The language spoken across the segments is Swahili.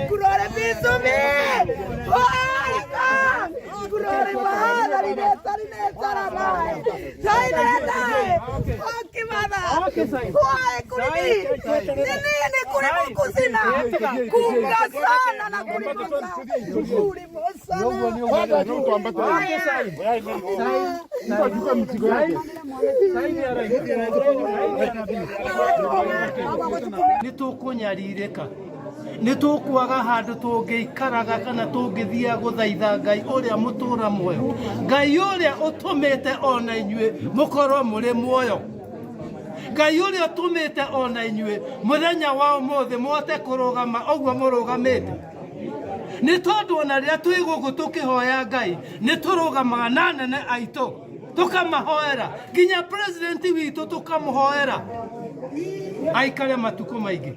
Kurore pisumi. Kurore mahana line tara mai. Sai dai. Okay mama. Okay sai. Why kuni? Nini kuni kusina. Kunga sana na kuni kusina. Kuni sana. Waga tu tuambate. Okay sai. Nitakupa mzigo wake. Sai ni ara. Nitukunyaririka nitukwaga handu tungiikaraga kana tungithia guthaitha Ngai uria mutura muoyo Ngai uria utumite ona inyue mukorwo muri muoyo Ngai uria utumite ona inyue muthenya wa umuthi mwote kurugama ogwo murugamite ni tondu ona ria twi guku tukihoya Ngai ni turugamaga na nene aitu tukamahoera nginya president witu tukamuhoera aikare matuko maingi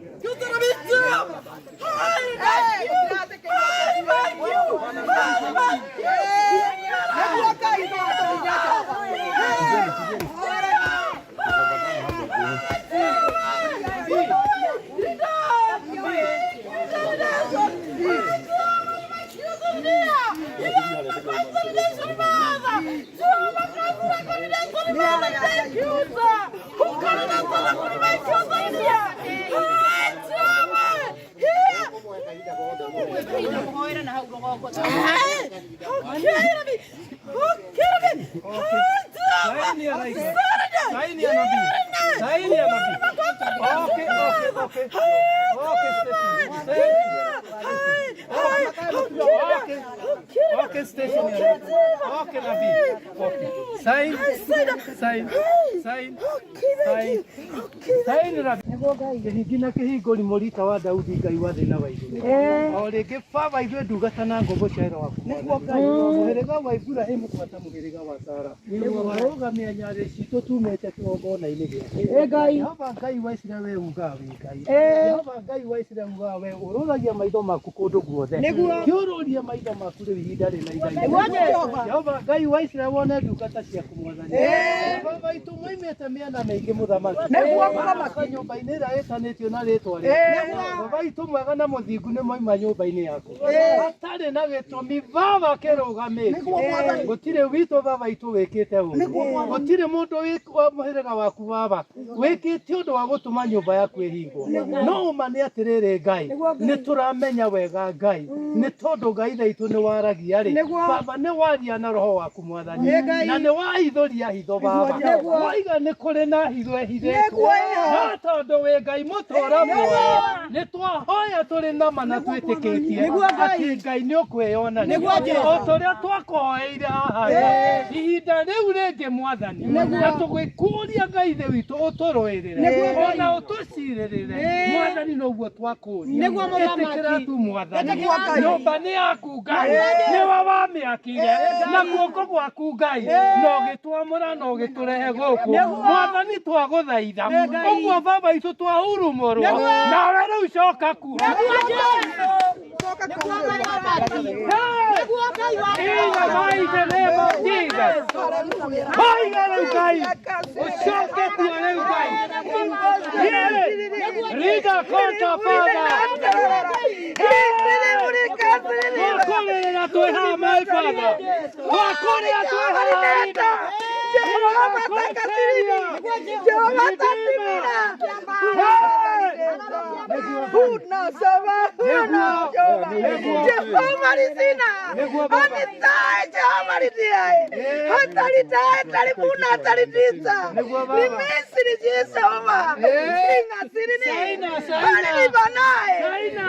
Gina kihinguri murita wa Daudi Ngai wa thina wa iguru o ringi baba ithuĩ ndungata na ngombo ciahera waku nĩguo Ngai mũhĩrĩga wa Iburahĩmu gwata mũhĩrĩga wa Sara warũgamia nyarĩ citũ tumĩte kĩgongona-inĩ gĩake Ngai Jehova Ngai wa Isiraeli uga wĩ Ngai Jehova Ngai wa Isiraeli uga we ũrũthagia maitho maku kũndũ guothe kĩũrũria maitho maku rĩu ihinda rĩna igai Jehova Ngai wa Isiraeli wone ndungata ciaku mwathani baba itũ moimĩte mĩena mĩingĩ mũthamaki nĩguo mũthamaki nyũmba-inĩ ĩrĩa ĩtanĩtio na rĩtwa rĩaku baba itũ mwega na mũthingu nĩ moima nyũmba-inĩ yaku hatarĩ na gĩtũmi baba kĩrũgamĩte gũtirĩ witũ baba itũ wĩkĩte ũũru gũtirĩ mũndũ wa mũhĩrĩga waku baba wĩkĩte ũndũ wa gũtũma nyũmba yaku ĩhingwo no ũma nĩ atĩrĩrĩ Ngai nĩ tũramenya wega Ngai nĩ tondũ Ngai tha itũ nĩ waragia rĩ baba nĩ waria na roho waku mwathani na nĩ wahithũria hitho baba waiga nĩ kũrĩ na hitho ehithĩtwo no tondũ wĩ Ngai mũtũũra muoyo nĩ twahoya tũrĩ na ma na twĩtĩkĩtie atĩ Ngai nĩ ũkwĩyonania o tũrĩa twakũhoeire haha ihinda rĩu rĩngĩ mwathani na tũgĩkũũria Ngai thĩ witũ ũtũrũĩrĩre ona ũtũcirĩrĩre mwathani noguo twakũũria ĩtĩkĩra tu mwathani nyũmba nĩ yaku Ngai nĩwe wamĩakire na guoko gwaku Ngai na ũgĩtwamũra na ũgĩtũrehe gũkũ mwathani twagũthaitha ũguo baba itũ twahurumũrwo nawe rĩu coka kuo Riga contra Father. Wakorera twĩha my Father. Wakorera twĩha Jehova takatirira. Jehova tatimira. Huna sava. Jehova risina. Anitai Jehova risiai. Hataritai taribuna taritisa. Nimisiri Jehova. Singa sirini. Ani banae.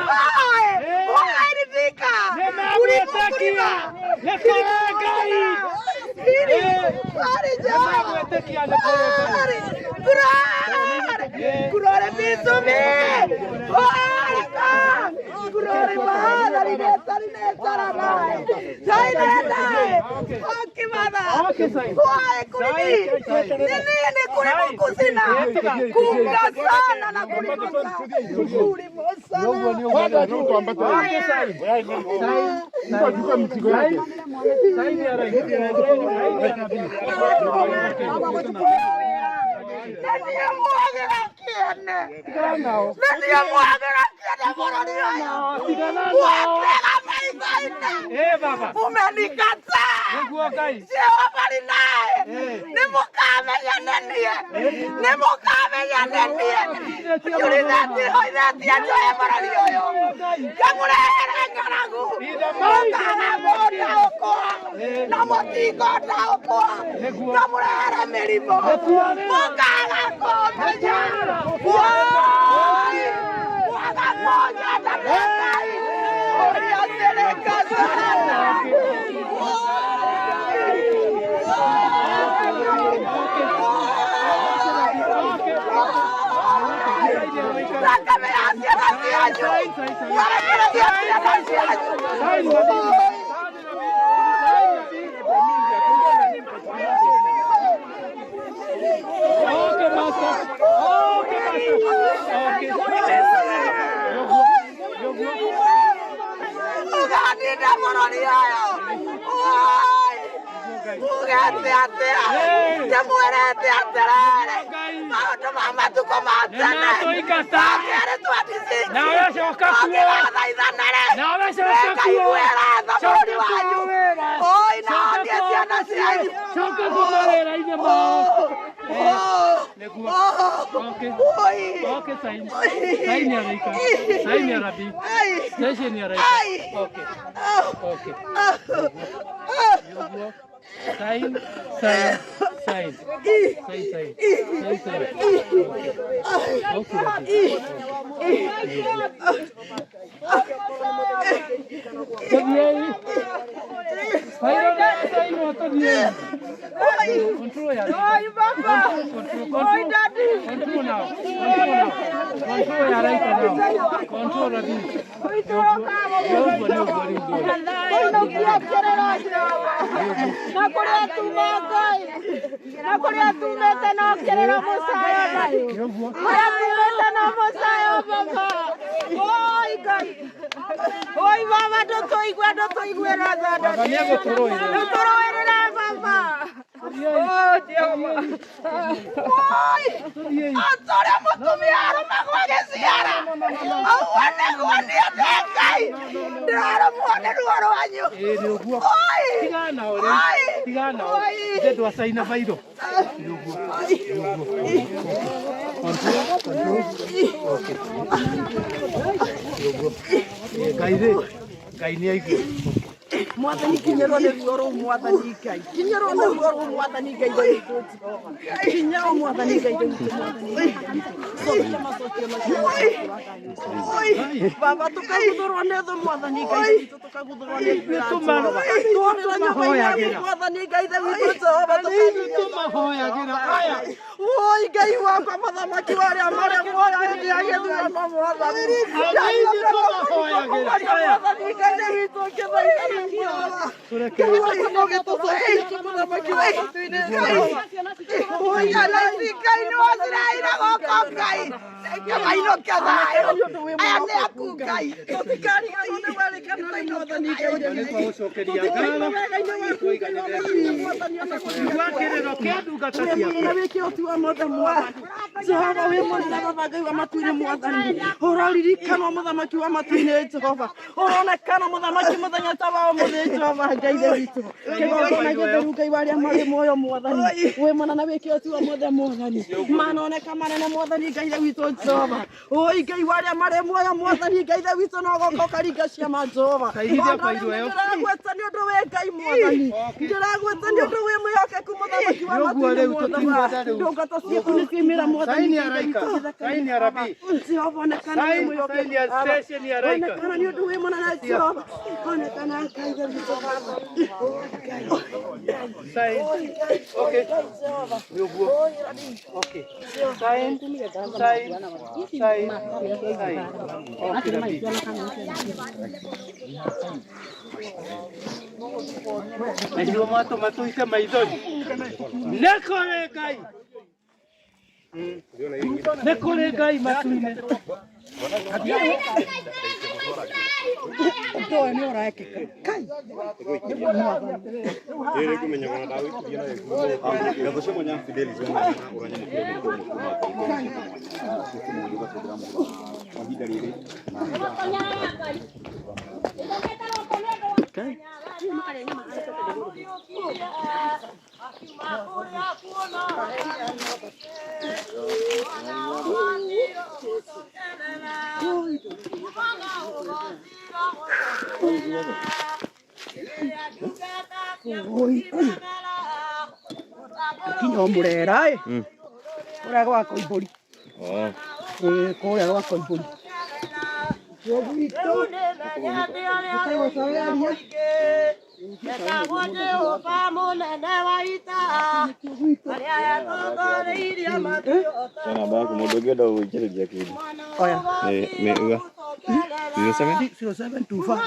Hai. Hai rifika. Uripakira. Nekagai. Kiri. Hari Jehova. Hari. Kurore pisumi. Kurore mahana line tara mai. Sai dai. Okay mama. Okay sai. Why kuni? Nini kuni kusina. Kunga sana na kuni kusina. Kuni sana. Waga tu tuambate. Okay sai. Nitakupa mzigo wake. Sai ni ara. Nani ya mwaga kiene. Tigana nao. Ndio mwagira kiene moroni hayo. Tigana nao. Watega maitho ine. Baba. Umenikataa. Niguo Ngai. Sio habari naye. Nimũkamenya nenie. Nimũkamenya nenie. Yurithati hoithati andũ aya moroni ũyũ. Ngamũrehere ng'aragu. Mũkaga mũnda ũkwa. Na mũtingo ndaũkwa. Ngamũrehere mĩrimũ. Mũkaga kũmenya. Mwaga kũnyenda nĩ Ngai. Ũrĩa thirikasarana. Mwathani kinyarwo nĩ ruo rũu Mwathani Ngai. Kinyarwo nĩ ruo rũu Mwathani Ngai witũ. Kinyarwo Mwathani Ngai witũ Mwathani. Baba tukaguthũrwo nĩ thũ Mwathani Ngai witũ tukaguthũrwo nĩ Jehova. Tũrĩra nyũmba-inĩ Mwathani Ngai witũ Jehova tukaguthũrwo. Oi Ngai wakwa mũthamaki warĩa marĩa muoya hĩndĩ ya gĩthurano Mwathani. Ngai Mwathani Ngai witũ kĩthaithana Jehova Ngai witũ kĩgongona gĩtheru Ngai warĩa marĩ muoyo Mwathani we mwana wĩkĩ ũtuo mothe Mwathani manoneka manene Mwathani Ngai witũ Jehova oi Ngai warĩa marĩ muoyo Mwathani Ngai witũ no gũka ũkaringa ciama Jehova ndĩragweta nĩ ũndũ wĩ Ngai Mwathani ndĩragweta nĩ ũndũ wĩ mwĩhokeku mũthamaki wa matu ndungata ciaku nĩ ciumĩra Mwathani Jehova onekana nĩ mwĩhokeku onekana nĩ ũndũ wĩ mũnene Jehova onekana Ngai witũ Okay. Okay. Sign. Ndio mato matuika maithoni. Nako Ngai. Nekole Ngai matu-inĩ. Ndoe nĩ ũraekĩka. Kai. Rĩrĩ kũmenya mwana ndagũikũria na gĩkuũ. Gatho cia mwanya Fidel zona ũranya mũkũrũ Kinya murera kuria gwa Koimburi. Kuria gwa Koimburi. Sana baku mũndũ ũngĩenda gũgũitĩrĩria kĩndũ. Oya. Uga. 0725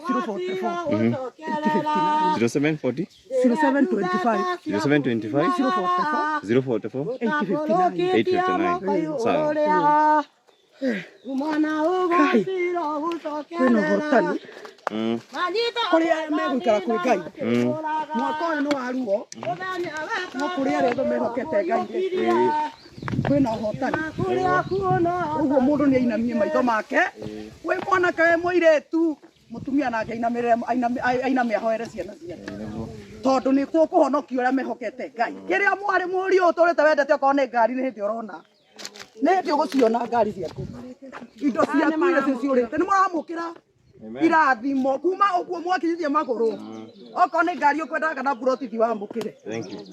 044 0740 0725 0725 044 044 859. 859. Sawa. Kwĩna ũhotani kũrĩa megũikara kwĩ Ngai. Mwaka ũyũ nĩ wa ruo no kũrĩa arĩa othe mehokete Ngai kwĩna ũhotani. Ũguo mũndũ nĩ ainamie maitho make wĩ mwanake wĩ mũirĩtu mũtumia nake ainame ahoere ciana ciake tondũ nĩ tũkũhonokio arĩa mehokete Ngai. Kĩrĩa mwarĩ mũriũ ũtũrĩte wendete okorwo nĩ ngari nĩ hĩndĩ ũrona nĩ hĩndĩ ũgũciona ngari ciaku indo ciaku iria ciũrĩte nĩ mũramũkĩra irathimo kuma ũguo mwakinyithia magũrũ okorwo nĩ ngari ũkwendaga kana buroti ti wamũkĩre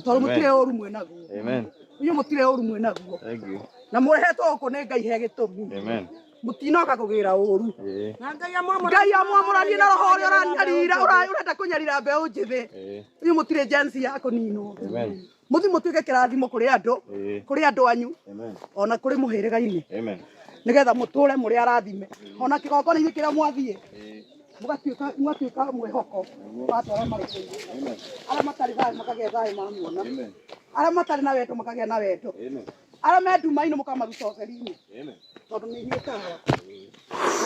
tondũ mũtirĩ ũru mwĩnaguo. Inyuĩ mũtirĩ ũru mwĩnaguo na mũrehetwo gũkũ nĩ Ngai he gĩtũmi mũtinoka kũgĩra ũru. Ngai amwamũranie na roho ũrĩa ũranyarira ũrenda kũnyarira mbeũ njĩthĩ. Inyuĩ mũtirĩ jensi ya kũninwo mũthi mũtuĩke kĩrathimo kũrĩ andũ anyu ona kũrĩ mũhĩrĩga-inĩ nĩgetha mũtũre mũrĩ arathime ona kĩgongona-inĩ kĩrĩa mwathiĩ mũgatuĩka mwĩhoko watwara marĩkũ arĩa matarĩ thayũ makagĩa thayũ mamuona arĩa matarĩ na wendo makagĩa na wendo arĩa me nduma-inĩ mũkamaruta ũtheri-inĩ tondũ nĩ inyuĩ kawa na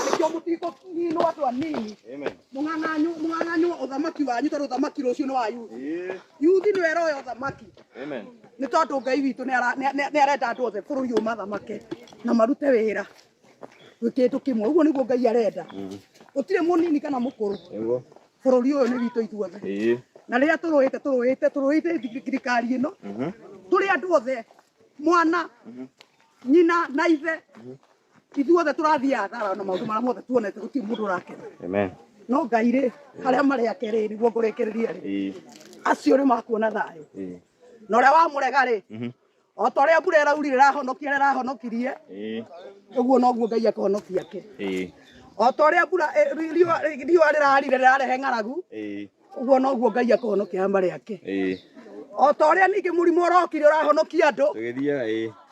nĩkĩo mũtikũninwo andũ anini mũng'ang'anywo ũthamaki wanyu tondũ ũthamaki rũciũ nĩ wa yuthi nĩwe eroya ũthamaki nĩ tondũ Ngai witũ nĩ arenda andũ othe bũrũri ũyũ mathamake na marute wĩra gwĩ kĩndũ kĩmwe. Ũguo nĩguo Ngai arenda gũtirĩ mũnini kana mũkũrũ bũrũri ũyũ nĩ witũ ithuothe na rĩrĩa tũrũĩte thirikari ĩno tũrĩ andũ othe mwana nyina na ithe ithuothe tũrathiĩ hathara na maũndũ marĩa mothe tuonete gũtirĩ mũndũ ũrakena no Ngai rĩ harĩa marĩ ake rĩ nĩguo ngũrĩkĩrĩria rĩ acio nĩ makuona thayũ na ũrĩa wamũrega rĩ o ta ũrĩa mbura ĩraurire ĩrahonokirie ũguo noguo Ngai akahonokia ake o ta ũrĩa mbura riũa rĩrarire rĩrarehe ng'aragu ũguo noguo Ngai akahonokia marĩ ake o ta ũrĩa ningĩ mũrimũ ũrokire ũrahonokia andũ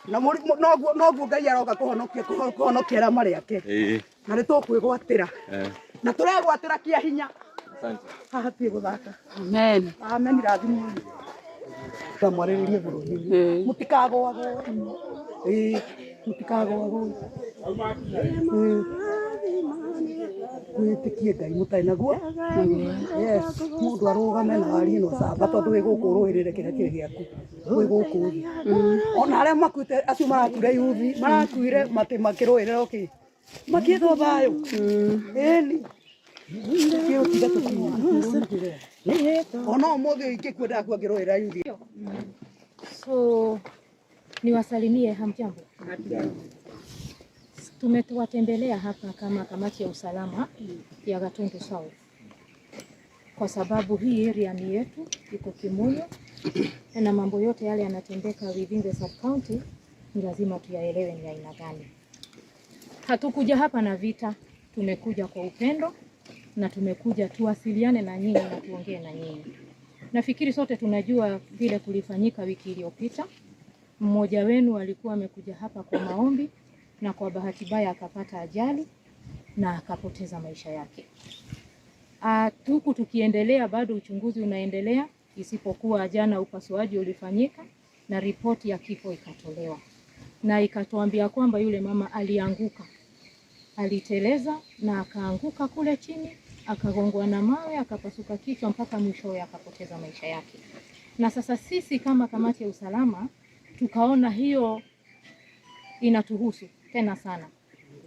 na noguo Ngai aroka kũhonokia arĩa marĩ ake na nĩ tũkwĩgwatĩra na tũregwatĩra kĩa hinya haha tiĩ gũthaka. Amen. Irathimo mwarĩrĩrie bũrũri mũtikagwagwo mũtikagwagwo mwĩtĩkie Ngai mũtarĩ naguo mũndũ arũgame na arie na ũcamba tondũ wĩ gũkũ ũrũĩrĩre kĩrĩa kĩrĩ gĩaku wĩ gũkũ thĩ ona arĩa makuĩte acio marakuire yuthi marakuire matĩ makĩrũĩrĩra kĩ makĩethwo thayũ ĩni kĩũtiga tũkinya ona ũmũthĩ ingĩkwenda kuangĩrũĩrĩra yuthi. So niwasalimie, hamjambo. Tumewatembelea hapa kama kamati ya usalama ya Gatundu South kwa sababu hii area ni yetu, iko Kimuyu na mambo yote yale yanatendeka within the sub county ni lazima tuyaelewe ni aina gani. Hatukuja hapa na vita, tumekuja kwa upendo na tumekuja tuwasiliane na nyinyi na tuongee na nyinyi. Nafikiri sote tunajua vile kulifanyika wiki iliyopita. Mmoja wenu alikuwa amekuja hapa kwa maombi na kwa bahati mbaya akapata ajali na akapoteza maisha yake. Tuku tukiendelea, bado uchunguzi unaendelea, isipokuwa jana upasuaji ulifanyika na ripoti ya kifo ikatolewa. na ikatuambia kwamba yule mama alianguka, aliteleza na akaanguka kule chini, akagongwa na mawe, akapasuka kichwa mpaka mwishowe akapoteza maisha yake. Na sasa sisi kama kamati ya usalama tukaona hiyo inatuhusu tena sana,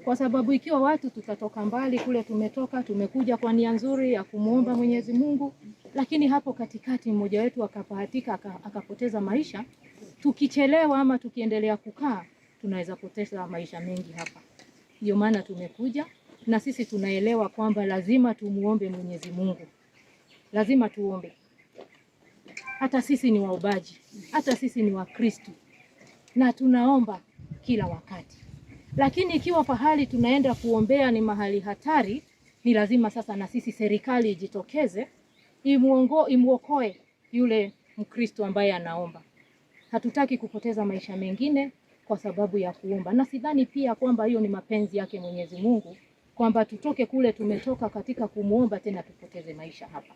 kwa sababu ikiwa watu tutatoka mbali kule tumetoka, tumekuja kwa nia nzuri ya kumuomba Mwenyezi Mungu, lakini hapo katikati mmoja wetu akapahatika akapoteza maisha, tukichelewa ama tukiendelea kukaa tunaweza poteza maisha mengi hapa. Ndio maana tumekuja, na sisi tunaelewa kwamba lazima tumuombe Mwenyezi Mungu, lazima tuombe. Hata sisi ni waombaji, hata sisi ni Wakristo na tunaomba kila wakati. Lakini ikiwa pahali tunaenda kuombea ni mahali hatari, ni lazima sasa na sisi serikali ijitokeze imuokoe yule Mkristo ambaye anaomba. Hatutaki kupoteza maisha mengine kwa sababu ya kuomba. Na sidhani pia kwamba hiyo ni mapenzi yake Mwenyezi Mungu, kwamba tutoke kule tumetoka katika kumuomba tena tupoteze maisha hapa.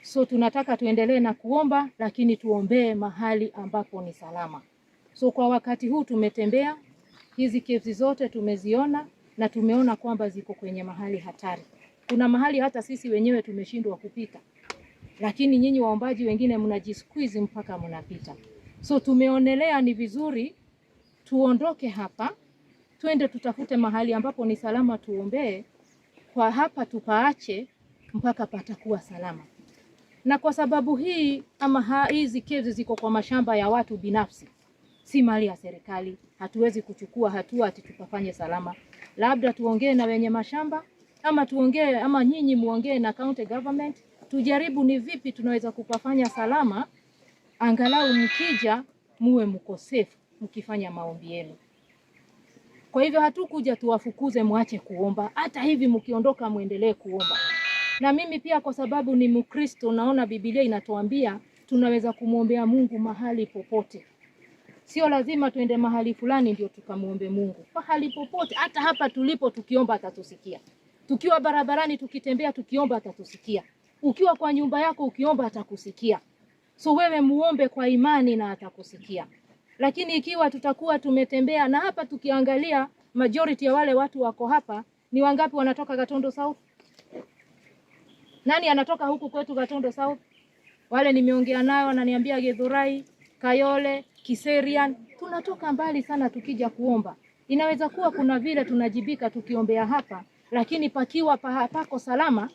So tunataka tuendelee na kuomba, lakini tuombee mahali ambapo ni salama. So kwa wakati huu tumetembea, hizi caves zote tumeziona na tumeona kwamba ziko kwenye mahali hatari. Kuna mahali hata sisi wenyewe tumeshindwa kupita, lakini nyinyi waombaji wengine mnajisqueeze mpaka mnapita. So tumeonelea ni vizuri tuondoke hapa, tuende tutafute mahali ambapo ni salama tuombee, kwa hapa tupaache mpaka patakuwa salama. Na kwa sababu hii hizi caves ziko kwa mashamba ya watu binafsi, si mali ya serikali, hatuwezi kuchukua hatua ati tukafanye salama. Labda tuongee na wenye mashamba, ama nyinyi muongee na county government, tujaribu ni vipi tunaweza kupafanya salama, angalau mkija muwe mko safe mkifanya maombi yenu. Kwa hivyo hatukuja tuwafukuze muache kuomba, hata hivi mkiondoka muendelee kuomba. Na mimi pia kwa sababu ni Mkristo, naona Biblia inatuambia tunaweza kumuombea Mungu mahali popote. Sio lazima tuende mahali fulani ndio tukamuombe Mungu. Mahali popote, hata hapa tulipo tukiomba atatusikia. Tukiwa barabarani tukitembea tukiomba atatusikia. Ukiwa kwa nyumba yako ukiomba atakusikia. So wewe muombe kwa imani na atakusikia. Lakini ikiwa tutakuwa tumetembea, na hapa tukiangalia majority ya wale watu wako hapa, ni wangapi wanatoka Gatondo South? Nani anatoka huku kwetu Gatondo South? Wale nimeongea nao wananiambia Githurai, Kayole, Kiserian, tunatoka mbali sana tukija kuomba. Inaweza kuwa kuna vile tunajibika tukiombea hapa, lakini pakiwa pako salama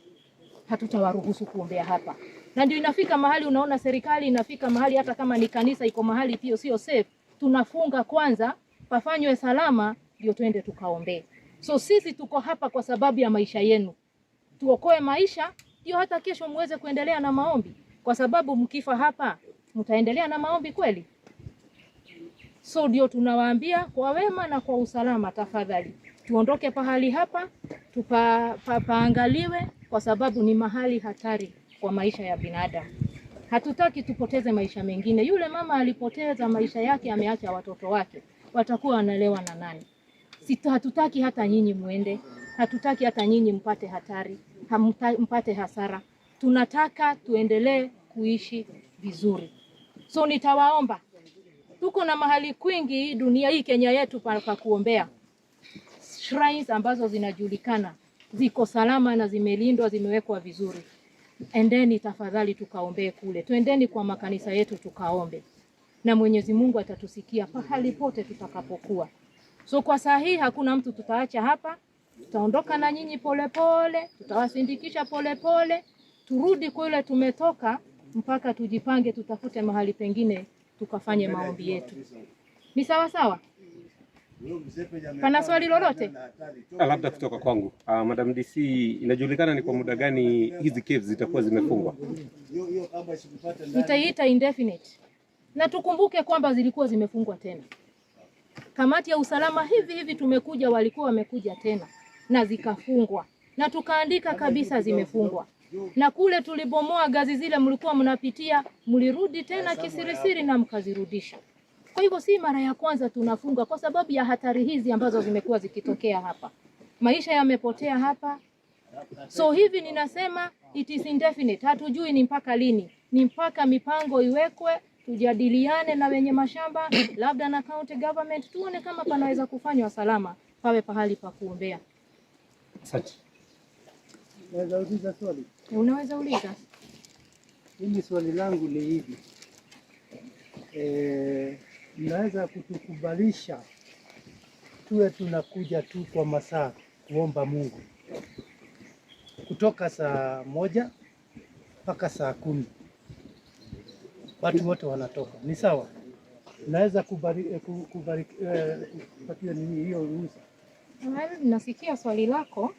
hatutawaruhusu kuombea hapa. Na ndio inafika mahali unaona serikali inafika mahali hata kama ni kanisa iko mahali pia sio safe, tunafunga kwanza pafanywe salama ndio twende tukaombee. So sisi tuko hapa kwa sababu ya maisha yenu. Tuokoe maisha ndio hata kesho muweze kuendelea na maombi, kwa sababu mkifa hapa mtaendelea na maombi kweli? So ndio tunawaambia kwa wema na kwa usalama, tafadhali tuondoke pahali hapa paangaliwe, kwa sababu ni mahali hatari kwa maisha ya binadamu. Hatutaki tupoteze maisha mengine. Yule mama alipoteza maisha yake, ameacha watoto wake, watakuwa wanalewa na nani? Hatutaki hata nyinyi muende, hatutaki hata nyinyi mpate hatari, mpate hasara. Tunataka tuendelee kuishi vizuri. So nitawaomba, tuko na mahali kwingi dunia hii Kenya yetu pa kuombea. Shrines ambazo zinajulikana, ziko salama na zimelindwa, zimewekwa vizuri. Endeni tafadhali tukaombee kule. Tuendeni kwa makanisa yetu tukaombe. Na Mwenyezi Mungu atatusikia pahali pote tutakapokuwa. So kwa saa hii hakuna mtu tutaacha hapa. Tutaondoka na nyinyi polepole, tutawasindikisha polepole, turudi kule tumetoka mpaka tujipange tutafute mahali pengine tukafanye maombi yetu. Ni sawa sawa? Pana swali lolote? Labda kutoka kwangu. Madam DC, inajulikana ni kwa muda gani hizi caves zitakuwa zimefungwa? Nitaita indefinite. Na tukumbuke kwamba zilikuwa zimefungwa tena. Kamati ya usalama hivi tumekuja, walikuwa wamekuja tena na zikafungwa. Na tukaandika kabisa zimefungwa. Na kule tulibomoa gazi zile mlikuwa mnapitia, mlirudi tena kisirisiri na mkazirudisha. Kwa hivyo si mara ya kwanza tunafunga kwa sababu ya hatari hizi ambazo zimekuwa zikitokea hapa. Maisha yamepotea hapa. So hivi ninasema it is indefinite. Hatujui ni mpaka lini. Ni mpaka mipango iwekwe, tujadiliane na wenye mashamba, labda na county government, tuone kama panaweza kufanywa salama, pawe pahali pa kuombea. Asante. Naweza uliza swali? Unaweza uliza. Mimi swali langu ni hivi. Mnaweza kutukubalisha tuwe tunakuja tu kwa masaa kuomba Mungu kutoka saa 1 mpaka saa 10, watu wote wanatoka, ni sawa? Naweza kupatia nini hiyo ruhusa? Nasikia swali lako.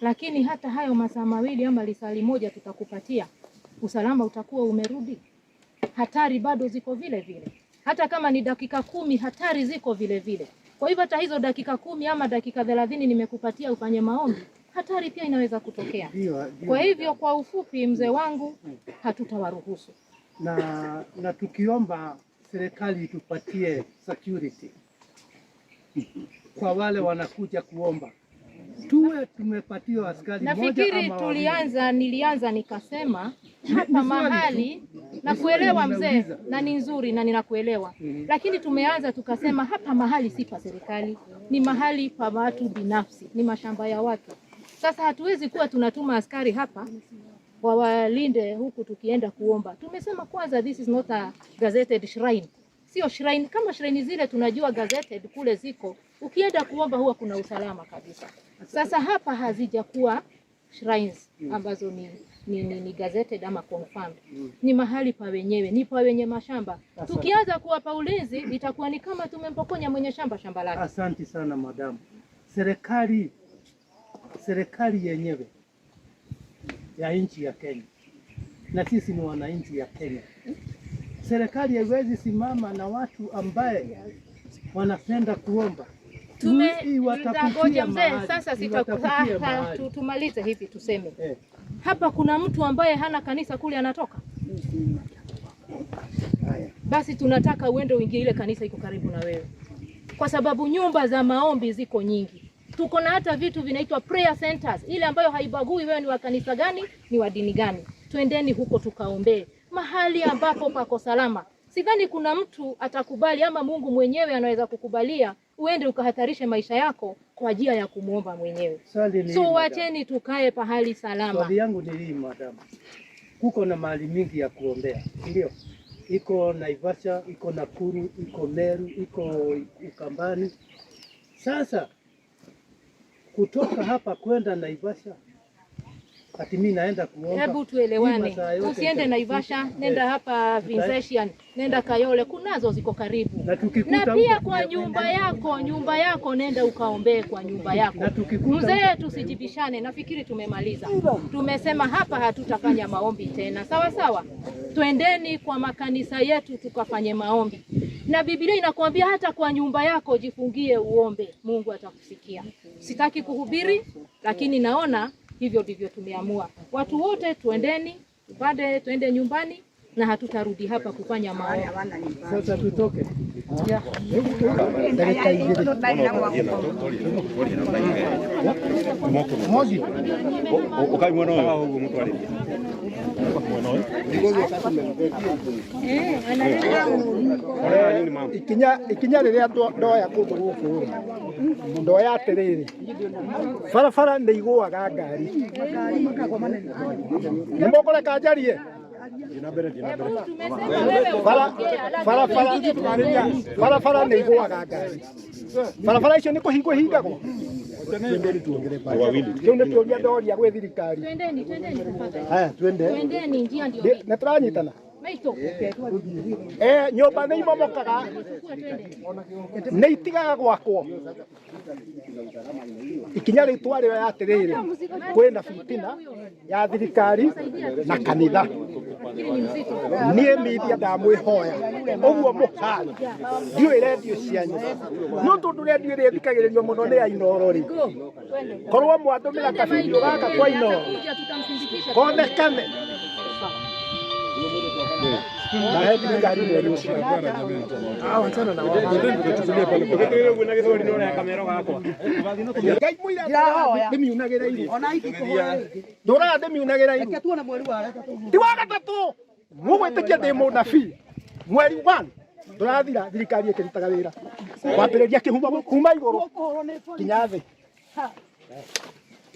Lakini hata hayo masaa 2 ama lisali moja tutakupatia, usalama utakuwa umerudi. Hatari bado ziko vile vile. Hata kama ni dakika 10, hatari ziko vile vile. Kwa hivyo hata hizo dakika 10 ama dakika 30 nimekupatia ufanye maombi, hatari pia inaweza kutokea. Kwa hivyo kwa ufupi, mzee wangu, hatutawaruhusu. Na tukiomba serikali tupatie security kwa wale wanakuja kuomba, tuwe tumepatiwa askari moja ama nafikiri nilianza nikasema hapa mahali na kuelewa mzee, na ni nzuri na ninakuelewa. Lakini tumeanza tukasema hapa mahali si pa serikali, ni mahali pa watu binafsi, ni mashamba ya watu. Sasa hatuwezi kuwa tunatuma askari hapa wawalinde huku tukienda kuomba. Tumesema kwanza, this is not a gazetted shrine. Sio shrine kama shrine zile tunajua gazetted kule ziko. Ukienda kuomba huwa kuna usalama kabisa. Sasa hapa hazijakuwa shrines ambazo ni gazetted ama confirmed. Ni mahali pa wenyewe, ni pa wenye mashamba. Tukianza kuwapa ulinzi itakuwa ni kama tumempokonya mwenye shamba lake. Asante sana madam. Serikali yenyewe ya nchi ya Kenya, na sisi ni wananchi ya Kenya. Serikali haiwezi simama na watu ambaye wanapenda kuomba. Ngoja mzee, sasa tumalize hivi tuseme. Hapa kuna mtu ambaye hana kanisa kule anatoka. Basi tunataka uende uingie ile kanisa iko karibu na wewe. Kwa sababu nyumba za maombi ziko nyingi. Tuko na hata vitu vinaitwa prayer centers, ile ambayo haibagui wewe ni wa kanisa gani, ni wa dini gani. Twendeni huko tukaombee mahali ambapo pako salama. Sidhani kuna mtu atakubali ama Mungu mwenyewe anaweza kukubalia uende ukahatarishe maisha yako kwa ajili ya kumuomba mwenyewe. So wacheni tukae pahali salama. Swali yangu ni hii madam. Kuko na mahali mingi ya kuombea, ndio? Iko Naivasha, iko Nakuru, iko Meru, iko Ukambani. Sasa kutoka hapa kwenda Naivasha, ati mimi naenda kuomba. Hebu tuelewane. Usiende Naivasha, nenda hapa Vincentian, nenda Kayole, kunazo ziko karibu. Na pia kwa nyumba yako nenda ukaombee kwa nyumba yako. Mzee, tusijibishane, nafikiri tumemaliza. Tumesema hapa hatutafanya maombi tena. Sawa sawa? Twendeni kwa makanisa yetu tukafanye maombi. Na Biblia inakuambia hata kwa nyumba yako jifungie uombe, Mungu atakusikia. Sitaki kuhubiri, lakini naona hivyo ndivyo tumeamua. Watu wote tuendeni, tuende nyumbani na hatutarudi hapa kufanya maombi. Sasa tutoke. Ikinya riria ndoya kundu guku ndoya atiriri barabara nĩ igũaga ngari nĩ mũkũreka njarie barabara nĩ igũaga ngari barabara icio nĩ kũhingwo hingagwo rĩu nĩ kĩũria ndoria gwĩ thirikari. Twendeni, njia ndio hii. Nĩ tũranyitana nyũmba nĩ imomokaga nĩ itigaga gwakwo. Ikinya rĩu twarĩoya atĩrĩrĩ, kwĩna fitina ya thirikari na kanitha. Niĩ media ndamwĩhoya ũguo mũhari ndiũĩ redio cianyu no tondũ redio ĩrĩa ĩthikagĩrĩrio mũno nĩ ya Inooro rĩ, korwo mwandũmĩra kabidio gaka kwa Inooro konekane na thirikari nĩ ũcio. Ngai mũira ndĩmiunagĩra irio ndũraga ndĩmiunagĩra irio ti wa gatatũ mugwitikia ndi munabii mweri 1 ndurathira thirikari ikirutaga wira kwambiriria kihuma kuma iguru kinya thi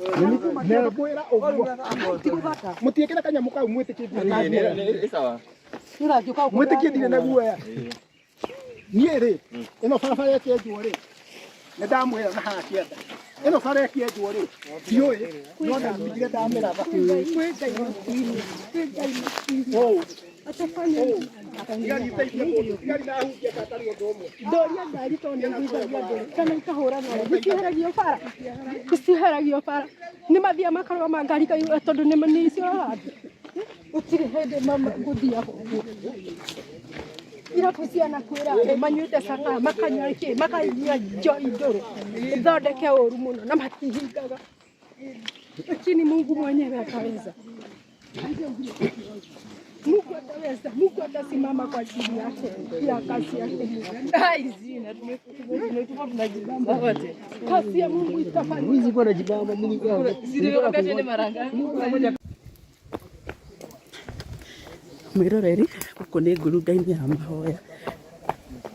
Nĩngwĩra ũguo mũtiĩkĩre kanyamu kau mwĩtĩkie ndirĩ na guoya niĩ rĩ ĩno barabara ĩkĩenjwo rĩ nĩndamwĩra na haha kĩenda ĩno bara ĩkĩenjwo rĩ ndiũĩ no ndamwĩrire ndamĩratha Doria ngari tondũ nĩngũithagia ndũrĩ kana ikahũra nayo gũciheragio bara nĩ mathia makarũa ma ngari tondũ nĩ icio handũ gũtirĩ hĩndĩ mama gũthiaga ũguo irabu ciana kwĩra manyuĩte cang'aa makanyua kĩ makanyua njohi ndũrũ ithondeke ũru mũno na matihingaga lakini Mungu mwenyewe ataweza. Mungu atasimama kwa ajili yake ya kazi yake. Tunajibamba wote. Kazi ya Mungu itafanyika. Hizi bwana jibamba mimi kwa. Sio wakati ni maranga. Mwiroreri guku ni ngurunga-ini ya mahoya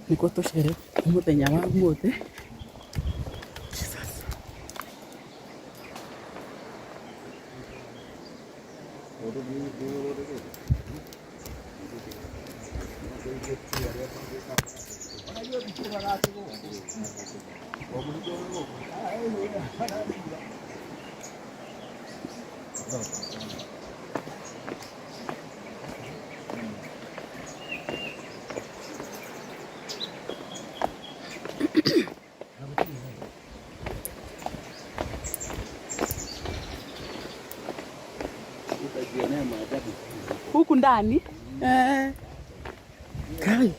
nikuo tucere muthenya wa muthi huku ndani kai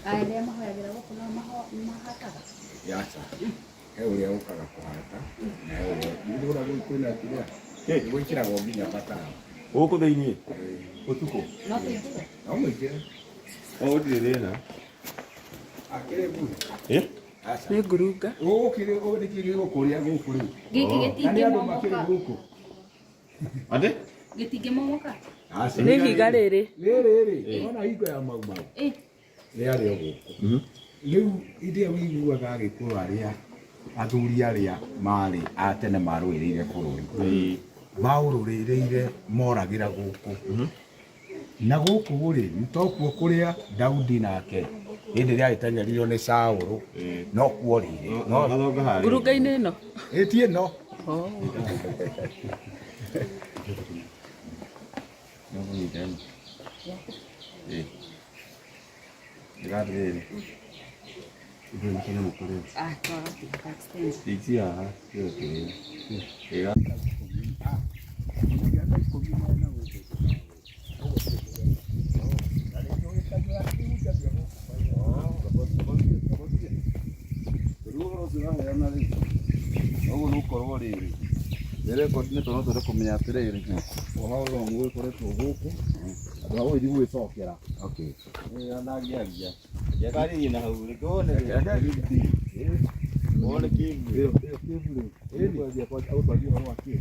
aende mahoyagira gukuna mahataga yacha uria ukaga kuhata na uria ndio kwina kiria gwikira nginya batara Huko thiini utuko no tuingie no mwike ndire na akire bu nĩ ngurunga ukire ndikire gukuria guku riu giki gitinge makire momoka guku ande gitinge momoka nĩ higa rĩrĩ riri ona hingo ya mau mau rĩarĩ guku rĩu ithia wiguaga agĩkũrũ arĩa athuri arĩa marĩ a tene marũĩrĩire bũrũri maũrũĩrĩire moragĩra gũkũ na gũkũ rĩ nĩtokuo kũrĩa Daudi nake hĩndĩ ĩrĩa agĩtenyerirwo nĩ Saũlũ no kuo rĩrĩ ngurunga-inĩ ĩno ĩtie no nä tå tå kå menya atä rä rä gå koretwo gũkũ andũ a gũthiĩ gwĩcokera ndangiaria ngekarä na hau rä kä wone wone kä ĩyo kĩbũ rĩu ĩgũtwarithia ũhoro wa kĩ